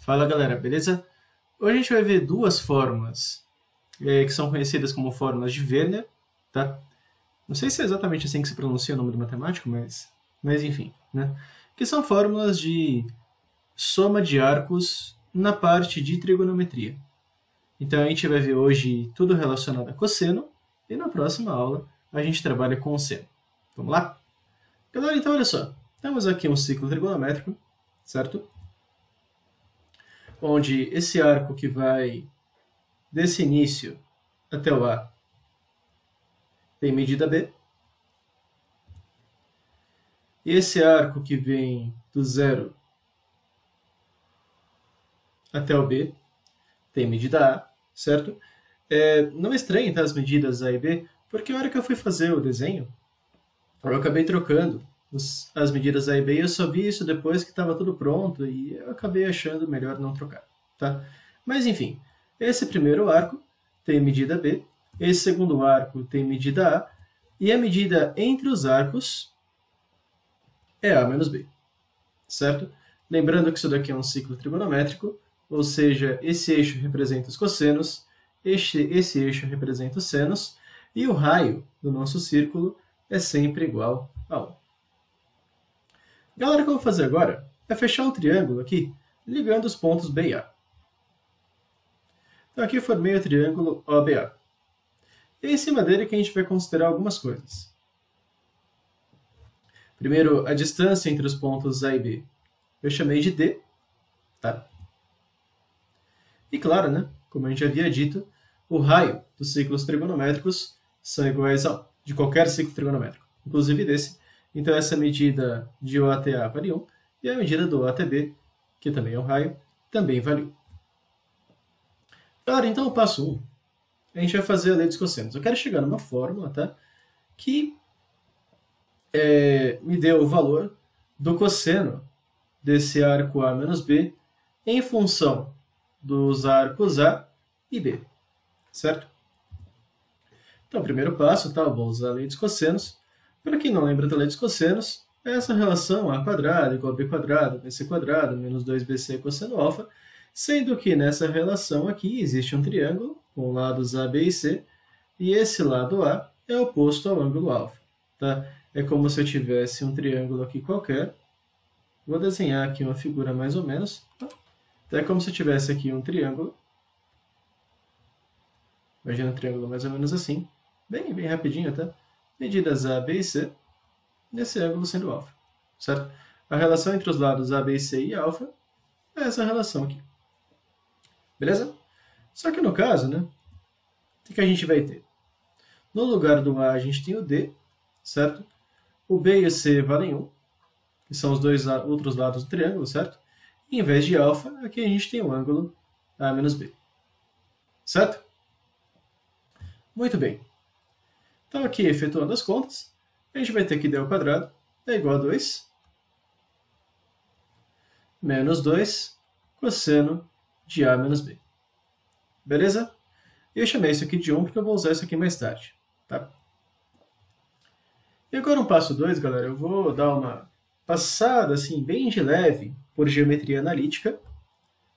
Fala galera, beleza? Hoje a gente vai ver duas fórmulas que são conhecidas como fórmulas de Werner, tá? Não sei se é exatamente assim que se pronuncia o nome do matemático, mas enfim, né? Que são fórmulas de soma de arcos na parte de trigonometria. Então a gente vai ver hoje tudo relacionado a cosseno e na próxima aula a gente trabalha com o seno. Vamos lá? Galera, então olha só. Temos aqui um ciclo trigonométrico, certo? Onde esse arco que vai desse início até o A tem medida B. E esse arco que vem do zero até o B tem medida A, certo? Não estranhe tá, as medidas A e B, porque a hora que eu fui fazer o desenho, eu acabei trocando as medidas A e B e eu só vi isso depois que estava tudo pronto e eu acabei achando melhor não trocar, tá? Mas enfim, esse primeiro arco tem medida B, esse segundo arco tem medida A e a medida entre os arcos é A menos B, certo? Lembrando que isso daqui é um ciclo trigonométrico, ou seja, esse eixo representa os cossenos, esse eixo representa os senos e o raio do nosso círculo é sempre igual a 1. Galera, o que eu vou fazer agora é fechar um triângulo aqui, ligando os pontos B e A. Então aqui eu formei o triângulo OBA. E é em cima dele que a gente vai considerar algumas coisas. Primeiro, a distância entre os pontos A e B. Eu chamei de D, tá? E claro, né, como a gente havia dito, o raio dos ciclos trigonométricos são iguais a 1, de qualquer ciclo trigonométrico, inclusive desse. Então essa medida de O até A vale 1, e a medida do O até B, que também é um raio, também vale 1. Claro, então o passo 1, a gente vai fazer a lei dos cossenos. Eu quero chegar numa fórmula, tá, que me dê o valor do cosseno desse arco A menos B em função dos arcos A e B, certo? Então, o primeiro passo, tá, eu vou usar a lei dos cossenos. Para quem não lembra da lei dos cossenos, é essa relação A quadrado igual a B quadrado, BC quadrado, menos 2BC cosseno alfa, sendo que nessa relação aqui existe um triângulo com lados A, B e C, e esse lado A é oposto ao ângulo alfa, tá? É como se eu tivesse um triângulo aqui qualquer. Vou desenhar aqui uma figura mais ou menos. Então é como se eu tivesse aqui um triângulo. Imagina um triângulo mais ou menos assim. Bem rapidinho, tá? Medidas A, B e C, nesse ângulo sendo alfa, certo? A relação entre os lados A, B e C e alfa é essa relação aqui. Beleza? Só que no caso, né, o que a gente vai ter? No lugar do A, a gente tem o D, certo? O B e o C valem 1, que são os dois outros lados do triângulo, certo? E em vez de alfa, aqui a gente tem o ângulo A menos B. Certo? Muito bem. Então aqui, efetuando as contas, a gente vai ter que D ao quadrado é igual a 2 menos 2 cosseno de A menos B. Beleza? Eu chamei isso aqui de 1 porque eu vou usar isso aqui mais tarde, tá? E agora no passo 2, galera, eu vou dar uma passada assim bem de leve por geometria analítica.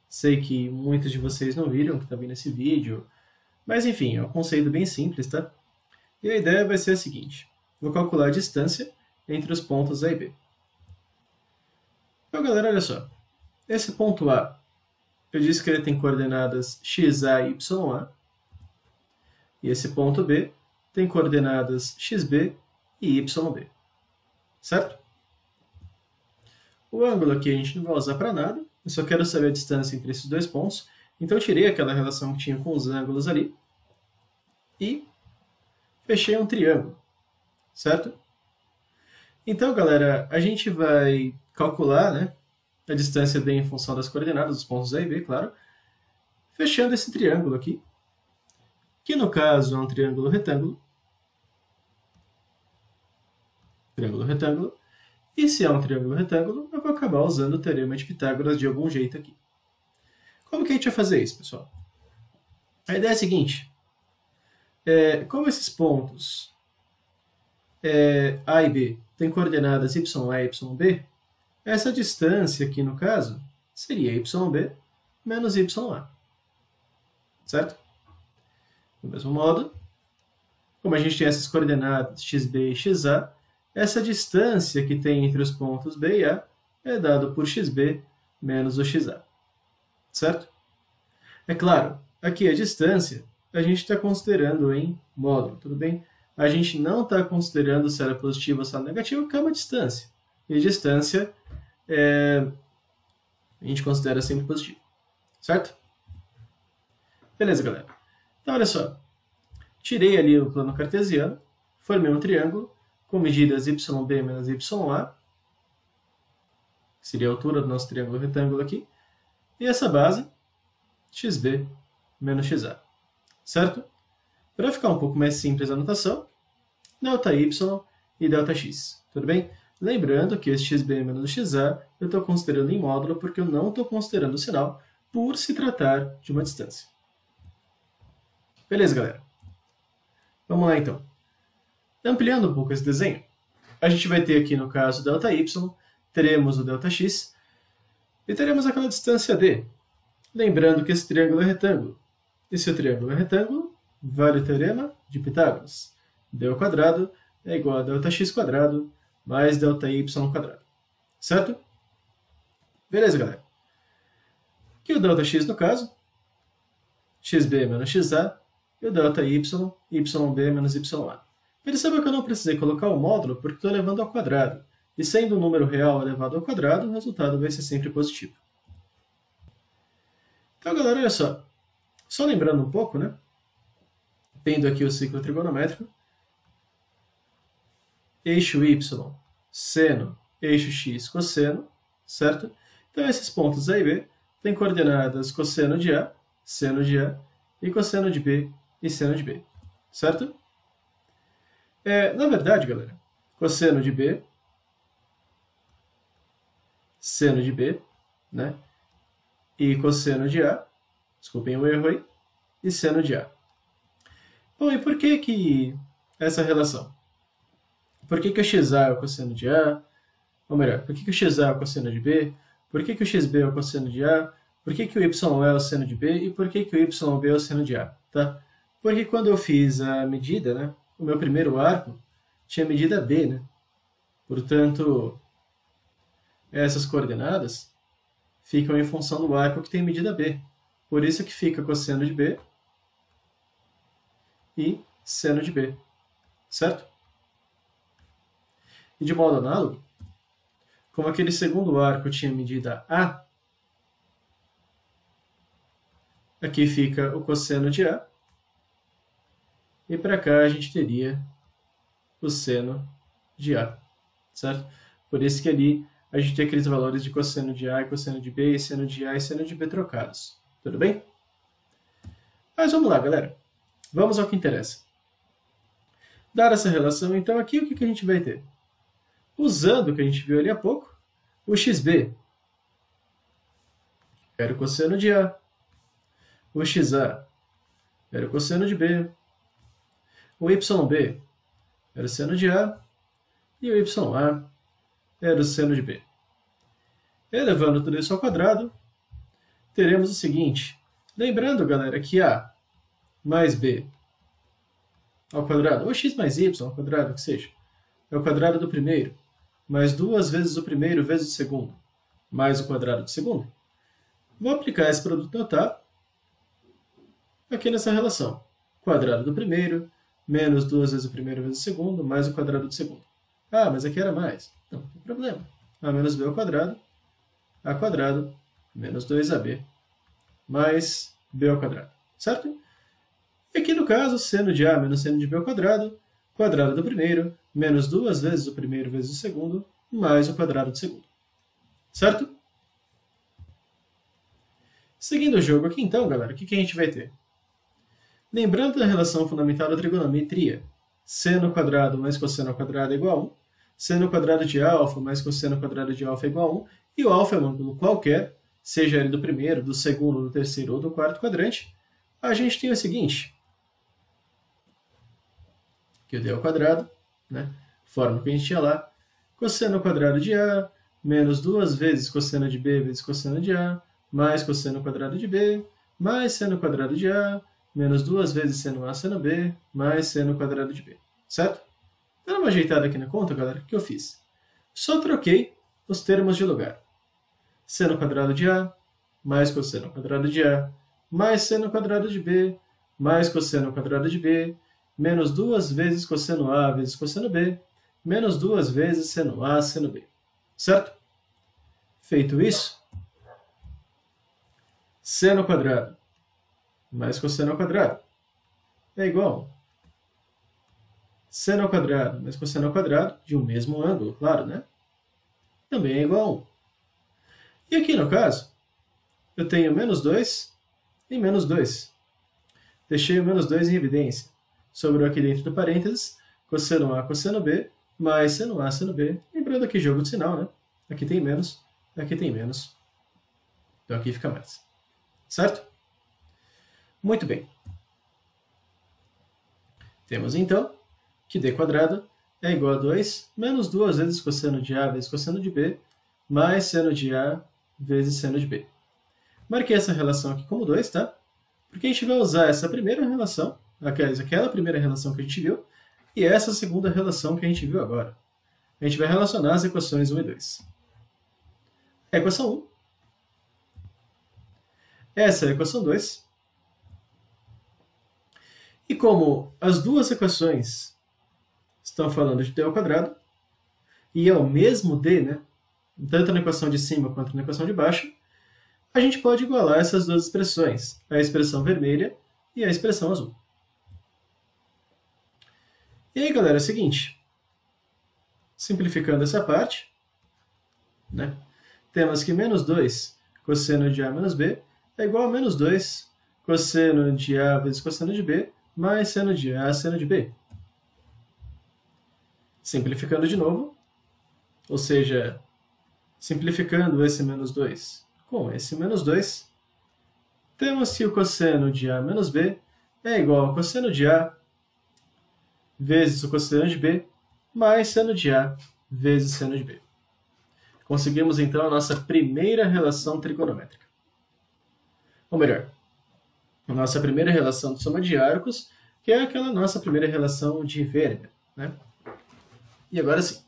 Sei que muitos de vocês não viram que está vendo esse vídeo, mas enfim, é um conceito bem simples, tá? E a ideia vai ser a seguinte: vou calcular a distância entre os pontos A e B. Então, galera, olha só. Esse ponto A, eu disse que ele tem coordenadas xa e ya. E esse ponto B tem coordenadas xb e yb. Certo? O ângulo aqui a gente não vai usar para nada. Eu só quero saber a distância entre esses dois pontos. Então eu tirei aquela relação que tinha com os ângulos ali. E fechei um triângulo, certo? Então, galera, a gente vai calcular, né, a distância D em função das coordenadas dos pontos A e B, claro, fechando esse triângulo aqui, que no caso é um triângulo retângulo. Triângulo retângulo. E se é um triângulo retângulo, eu vou acabar usando o teorema de Pitágoras de algum jeito aqui. Como que a gente vai fazer isso, pessoal? A ideia é a seguinte. Como esses pontos A e B têm coordenadas YA e YB, essa distância aqui, no caso, seria YB menos YA. Certo? Do mesmo modo, como a gente tem essas coordenadas xb e xa, essa distância que tem entre os pontos B e A é dada por xb menos o xa. Certo? É claro, aqui a distância a gente está considerando em módulo, tudo bem? A gente não está considerando se ela é positiva ou se ela é negativa, porque é uma distância. E distância a gente considera sempre positivo. Certo? Beleza, galera. Então, olha só. Tirei ali o plano cartesiano, formei um triângulo com medidas YB menos YA, que seria a altura do nosso triângulo retângulo aqui, e essa base, XB menos XA. Certo? Para ficar um pouco mais simples a notação, ΔY e Δx. Tudo bem? Lembrando que esse XB menos XA eu estou considerando em módulo porque eu não estou considerando o sinal por se tratar de uma distância. Beleza, galera? Vamos lá, então. Ampliando um pouco esse desenho, a gente vai ter aqui, no caso, ΔY, teremos o Δx e teremos aquela distância D. Lembrando que esse triângulo é retângulo. E se o triângulo é retângulo, vale o teorema de Pitágoras. D ao quadrado é igual a Δx quadrado mais ΔY quadrado. Certo? Beleza, galera. Aqui o Δx, no caso, XB menos XA, e o ΔY, YB menos YA. Perceba que eu não precisei colocar o módulo porque estou elevando ao quadrado. E sendo um número real elevado ao quadrado, o resultado vai ser sempre positivo. Então, galera, olha só. Só lembrando um pouco, né? Tendo aqui o ciclo trigonométrico. Eixo Y, seno, eixo X, cosseno, certo? Então, esses pontos A e B têm coordenadas cosseno de A, seno de A, e cosseno de B e seno de B, certo? Na verdade, galera, cosseno de B, seno de B, né? E cosseno de A, desculpem o erro aí, e seno de A. Bom, e por que essa relação? Por que o XA é o cosseno de A? Ou melhor, por que o XA é o cosseno de B? Por que o XB é o cosseno de A? Por que o YA é o seno de B? E por que o YB é o seno de A? Tá? Porque quando eu fiz a medida, né, o meu primeiro arco tinha medida B, né? Portanto, essas coordenadas ficam em função do arco que tem medida B. Por isso que fica cosseno de B e seno de B. Certo? E de modo análogo, como aquele segundo arco tinha medida A, aqui fica o cosseno de A, e para cá a gente teria o seno de A, certo? Por isso que ali a gente tem aqueles valores de cosseno de A e cosseno de B, e seno de A e seno de B trocados. Tudo bem? Mas vamos lá, galera. Vamos ao que interessa. Dada essa relação, então, aqui o que a gente vai ter? Usando o que a gente viu ali há pouco, o XB era o cosseno de A, o XA era o cosseno de B, o YB era o seno de A e o YA era o seno de B. Elevando tudo isso ao quadrado, teremos o seguinte. Lembrando, galera, que A mais B ao quadrado, ou x mais y ao quadrado, que seja, é o quadrado do primeiro, mais 2 vezes o primeiro vezes o segundo, mais o quadrado do segundo. Vou aplicar esse produto notável aqui nessa relação. Quadrado do primeiro, menos 2 vezes o primeiro vezes o segundo, mais o quadrado do segundo. Ah, mas aqui era mais. Não tem problema. A menos b ao quadrado, a quadrado, menos 2ab, mais b ao quadrado. Certo? E aqui no caso, seno de a menos seno de b ao quadrado, quadrado do primeiro, menos 2 vezes o primeiro vezes o segundo, mais o quadrado do segundo. Certo? Seguindo o jogo aqui então, galera, o que a gente vai ter? Lembrando da relação fundamental da trigonometria, seno quadrado mais cosseno ao quadrado é igual a 1, seno quadrado de alfa mais cosseno quadrado de alfa é igual a 1, e o alfa é um ângulo qualquer, seja ele do primeiro, do segundo, do terceiro ou do quarto quadrante, a gente tem o seguinte, que o d ao quadrado, né, forma que a gente tinha lá, cosseno quadrado de A, menos 2 vezes cosseno de B vezes cosseno de A, mais cosseno quadrado de B, mais seno quadrado de A, menos 2 vezes seno A seno B, mais seno quadrado de B, certo? Dando uma ajeitada aqui na conta, galera, o que eu fiz? Só troquei os termos de lugar. Seno quadrado de A, mais cosseno quadrado de A, mais seno quadrado de B, mais cosseno quadrado de B, menos 2 vezes cosseno A vezes cosseno B, menos 2 vezes seno A seno B, certo? Feito isso, seno quadrado mais cosseno ao quadrado é igual a seno ao quadrado mais cosseno ao quadrado de um mesmo ângulo, claro, né? Também é igual a 1. E aqui, no caso, eu tenho menos 2 e menos 2. Deixei o menos 2 em evidência. Sobrou aqui dentro do parênteses cosseno A cosseno B mais seno A seno B. Lembrando aqui jogo de sinal, né? Aqui tem menos, aqui tem menos. Então aqui fica mais. Certo? Muito bem. Temos então que d quadrado é igual a 2 menos 2 vezes cosseno de A vezes cosseno de B mais seno de A vezes seno de B. Marquei essa relação aqui como 2, tá? Porque a gente vai usar essa primeira relação, aquela primeira relação que a gente viu, e essa segunda relação que a gente viu agora. A gente vai relacionar as equações 1 e 2. A equação 1. Essa é a equação 2. E como as duas equações estão falando de d ao quadrado, e é o mesmo d, né? Tanto na equação de cima quanto na equação de baixo, a gente pode igualar essas duas expressões, a expressão vermelha e a expressão azul. E aí, galera, é o seguinte, simplificando essa parte, né, temos que menos 2 cosseno de A menos B é igual a menos 2 cosseno de A vezes cosseno de B mais seno de A seno de B. Simplificando de novo, ou seja, simplificando esse menos 2 com esse menos 2, temos que o cosseno de A menos B é igual a cosseno de A vezes o cosseno de B mais seno de A vezes seno de B. Conseguimos, então, a nossa primeira relação trigonométrica. Ou melhor, a nossa primeira relação de soma de arcos, que é aquela nossa primeira relação de Wegener, né? E agora sim.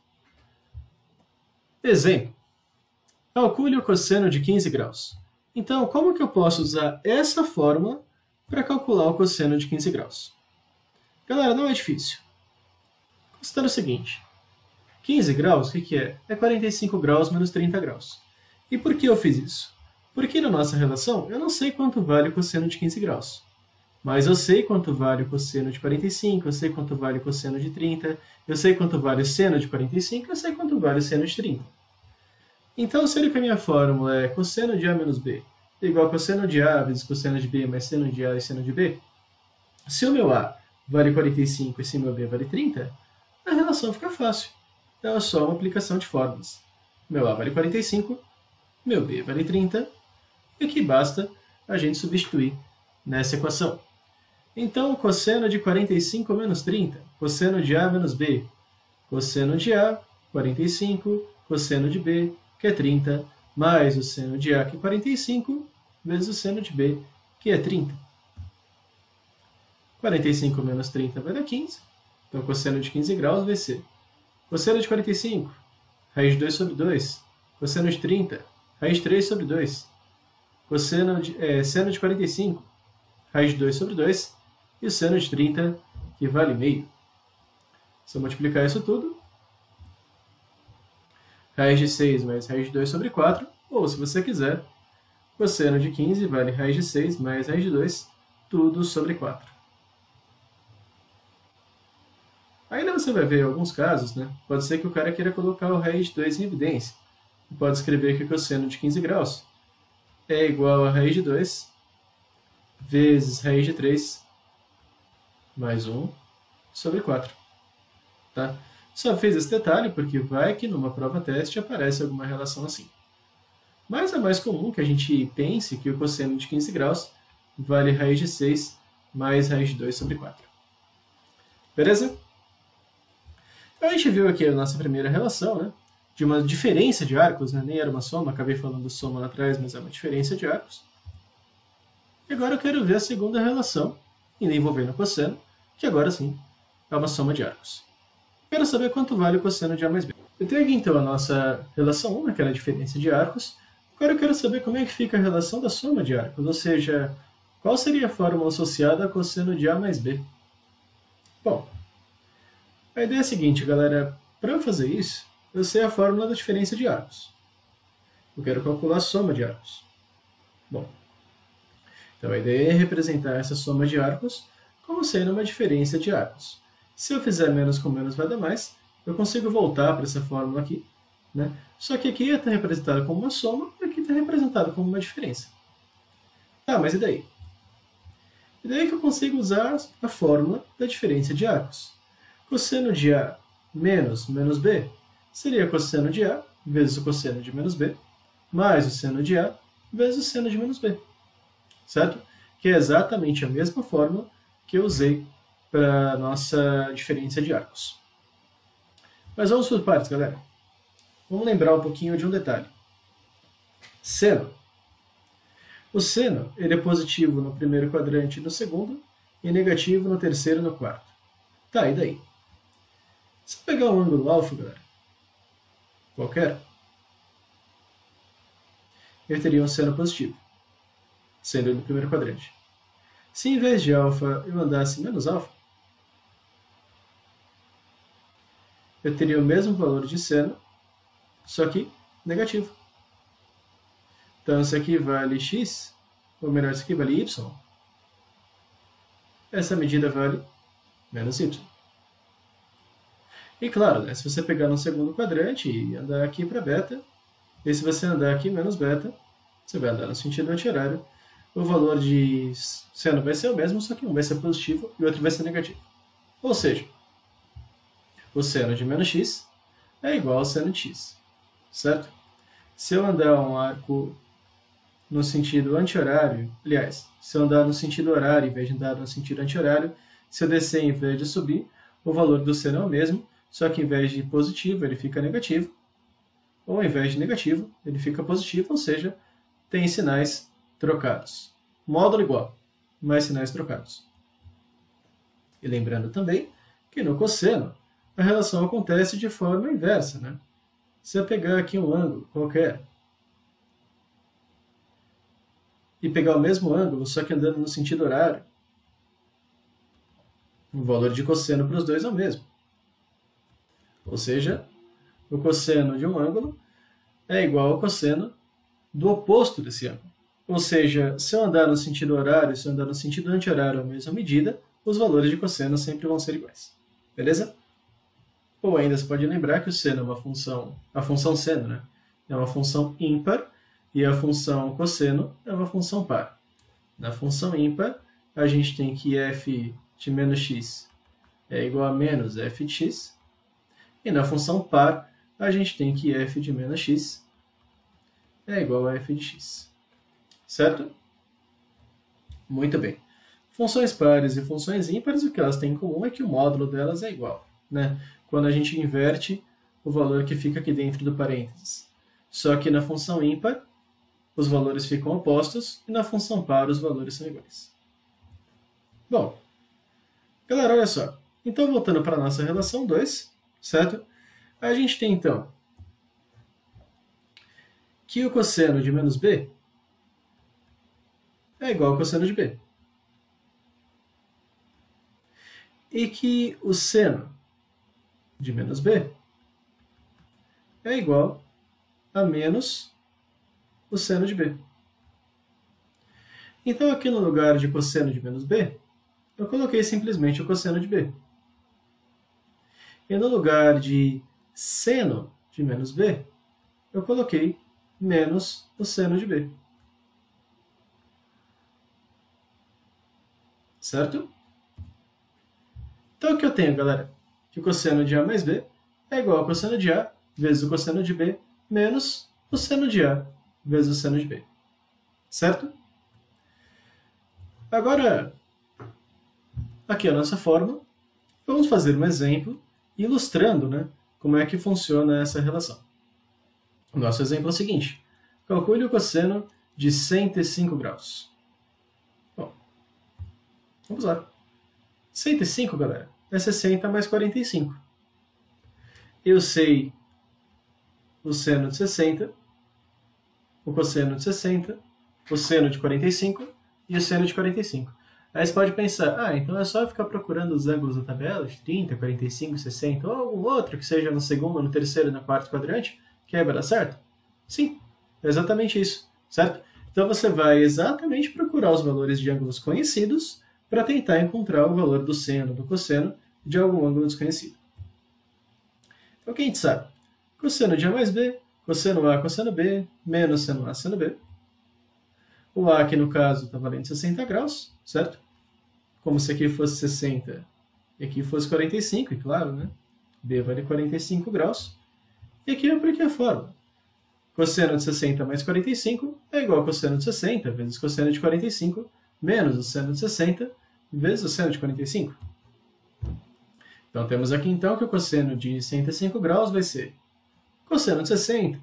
Exemplo. Calcule o cosseno de 15 graus. Então, como que eu posso usar essa fórmula para calcular o cosseno de 15 graus? Galera, não é difícil. Considera o seguinte. 15 graus, o que é? É 45 graus menos 30 graus. E por que eu fiz isso? Porque na nossa relação, eu não sei quanto vale o cosseno de 15 graus. Mas eu sei quanto vale o cosseno de 45, eu sei quanto vale o cosseno de 30, eu sei quanto vale o seno de 45, eu sei quanto vale o seno de 30. Então, sendo que a minha fórmula é cosseno de A menos B igual a cosseno de A vezes cosseno de B mais seno de A e seno de B, se o meu A vale 45 e se o meu B vale 30, a relação fica fácil. É só uma aplicação de fórmulas. Meu A vale 45, meu B vale 30, e aqui basta a gente substituir nessa equação. Então, cosseno de 45 menos 30, cosseno de A menos B, cosseno de A, 45, cosseno de B, que é 30, mais o seno de A, que é 45, vezes o seno de B, que é 30. 45 menos 30 vai dar 15, então cosseno de 15 graus vai ser cosseno de 45, raiz de 2 sobre 2, cosseno de 30, raiz de 3 sobre 2, seno de 45, raiz de 2 sobre 2, e o seno de 30, que vale meio. Se eu multiplicar isso tudo, raiz de 6 mais raiz de 2 sobre 4, ou, se você quiser, cosseno de 15 vale raiz de 6 mais raiz de 2, tudo sobre 4. Ainda você vai ver alguns casos, né? Pode ser que o cara queira colocar o raiz de 2 em evidência. Pode escrever que o cosseno de 15 graus é igual a raiz de 2 vezes raiz de 3 mais 1 sobre 4. Tá? Só fiz esse detalhe porque vai que numa prova teste aparece alguma relação assim. Mas é mais comum que a gente pense que o cosseno de 15 graus vale raiz de 6 mais raiz de 2 sobre 4. Beleza? Então a gente viu aqui a nossa primeira relação, né? de uma diferença de arcos, né? Nem era uma soma, acabei falando soma lá atrás, mas é uma diferença de arcos. E agora eu quero ver a segunda relação, envolvendo cosseno, que agora sim é uma soma de arcos. Quero saber quanto vale o cosseno de A mais B. Eu tenho aqui então a nossa relação 1, aquela diferença de arcos. Agora eu quero saber como é que fica a relação da soma de arcos, ou seja, qual seria a fórmula associada a cosseno de A mais B. Bom, a ideia é a seguinte, galera. Para eu fazer isso, eu sei a fórmula da diferença de arcos. Eu quero calcular a soma de arcos. Bom, então a ideia é representar essa soma de arcos como sendo uma diferença de arcos. Se eu fizer menos com menos vai dar mais, eu consigo voltar para essa fórmula aqui, né? Só que aqui está representado como uma soma e aqui está representado como uma diferença. Ah, mas e daí? E daí que eu consigo usar a fórmula da diferença de arcos. Cosseno de A menos menos B seria cosseno de A vezes o cosseno de menos B, mais o seno de A vezes o seno de menos B. Certo? Que é exatamente a mesma fórmula que eu usei para a nossa diferença de arcos. Mas vamos por partes, galera. Vamos lembrar um pouquinho de um detalhe. Seno. O seno ele é positivo no primeiro quadrante e no segundo, e negativo no terceiro e no quarto. Tá, e daí? Se eu pegar um ângulo alfa, galera, qualquer, eu teria um seno positivo, sendo no primeiro quadrante. Se em vez de alfa eu andasse menos alfa, eu teria o mesmo valor de seno, só que negativo. Então, isso aqui vale x, ou melhor, isso aqui vale y. Essa medida vale menos y. E claro, né, se você pegar no segundo quadrante e andar aqui para beta, e se você andar aqui menos beta, você vai andar no sentido anti-horário, o valor de seno vai ser o mesmo, só que um vai ser positivo e o outro vai ser negativo. Ou seja, o seno de menos x é igual ao seno de x, certo? Se eu andar um arco no sentido anti-horário, aliás, se eu andar no sentido horário em vez de andar no sentido anti-horário, se eu descer em vez de subir, o valor do seno é o mesmo, só que em vez de positivo ele fica negativo, ou ao invés de negativo ele fica positivo, ou seja, tem sinais trocados. Módulo igual, mas sinais trocados. E lembrando também que no cosseno a relação acontece de forma inversa, né? Se eu pegar aqui um ângulo qualquer e pegar o mesmo ângulo, só que andando no sentido horário, o valor de cosseno para os dois é o mesmo. Ou seja, o cosseno de um ângulo é igual ao cosseno do oposto desse ângulo. Ou seja, se eu andar no sentido horário e se eu andar no sentido anti-horário à mesma medida, os valores de cosseno sempre vão ser iguais. Beleza? Ou ainda você pode lembrar que o seno é uma função, a função seno, né? É uma função ímpar e a função cosseno é uma função par. Na função ímpar, a gente tem que f de menos x é igual a menos f de x. E na função par, a gente tem que f de menos x é igual a f de x. Certo? Muito bem. Funções pares e funções ímpares, o que elas têm em comum é que o módulo delas é igual, né? Quando a gente inverte o valor que fica aqui dentro do parênteses. Só que na função ímpar, os valores ficam opostos, e na função par, os valores são iguais. Bom, galera, olha só. Então, voltando para a nossa relação 2, certo? A gente tem, então, que o cosseno de menos b é igual ao cosseno de b. E que o seno de menos b é igual a menos o seno de b. Então, aqui no lugar de cosseno de menos b, eu coloquei simplesmente o cosseno de b. E no lugar de seno de menos b, eu coloquei menos o seno de b. Certo? Então, o que eu tenho, galera? Que o cosseno de A mais b é igual ao cosseno de A vezes o cosseno de b menos o seno de A vezes o seno de b. Certo? Agora, aqui é a nossa fórmula. Vamos fazer um exemplo ilustrando, né, como é que funciona essa relação. O nosso exemplo é o seguinte. Calcule o cosseno de 105 graus. Bom, vamos lá. 105, galera, é 60 mais 45. Eu sei o seno de 60, o cosseno de 60, o seno de 45 e o seno de 45. Aí você pode pensar, então é só ficar procurando os ângulos da tabela, de 30, 45, 60, ou algum outro que seja no segundo, no terceiro, no quarto quadrante, que aí vai dar certo? Sim, é exatamente isso, certo? Então você vai exatamente procurar os valores de ângulos conhecidos para tentar encontrar o valor do seno, do cosseno, de algum ângulo desconhecido. Então o que a gente sabe? Cosseno de A mais B, cosseno A, cosseno B, menos seno A, seno B. O A aqui no caso está valendo 60 graus, certo? Como se aqui fosse 60 e aqui fosse 45, e claro, né? B vale 45 graus. E aqui eu apliquei a fórmula. Cosseno de 60 mais 45 é igual a cosseno de 60 vezes cosseno de 45 menos o seno de 60 vezes o seno de 45. Então temos aqui então que o cosseno de 105 graus vai ser cosseno de 60,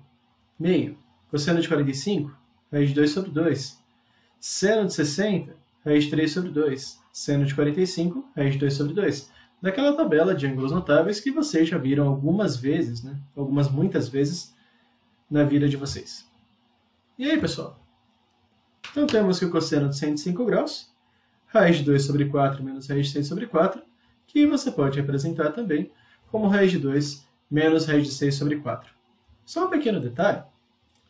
meio, cosseno de 45, raiz de 2 sobre 2, seno de 60, raiz de 3 sobre 2, seno de 45, raiz de 2 sobre 2. Daquela tabela de ângulos notáveis que vocês já viram algumas vezes, né? Muitas vezes, na vida de vocês. E aí, pessoal? Então temos que o cosseno de 105 graus, raiz de 2 sobre 4 menos raiz de 6 sobre 4, que você pode representar também como raiz de 2 menos raiz de 6 sobre 4. Só um pequeno detalhe.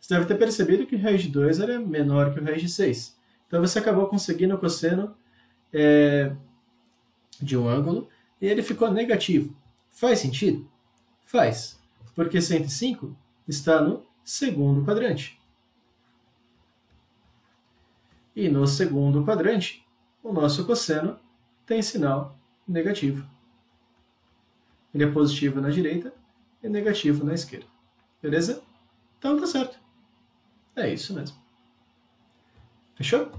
Você deve ter percebido que raiz de 2 era menor que o raiz de 6. Então você acabou conseguindo o cosseno de um ângulo e ele ficou negativo. Faz sentido? Faz. Porque 105 está no segundo quadrante. E no segundo quadrante, o nosso cosseno tem sinal negativo. Ele é positivo na direita e negativo na esquerda. Beleza? Então tá certo. É isso mesmo. Fechou?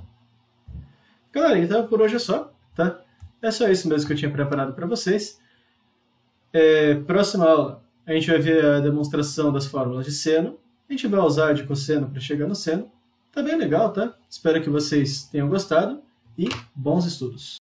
Galera, então por hoje é só, tá? É só isso mesmo que eu tinha preparado para vocês. Próxima aula, a gente vai ver a demonstração das fórmulas de seno. A gente vai usar de cosseno para chegar no seno. Tá bem legal, tá? Espero que vocês tenham gostado e bons estudos!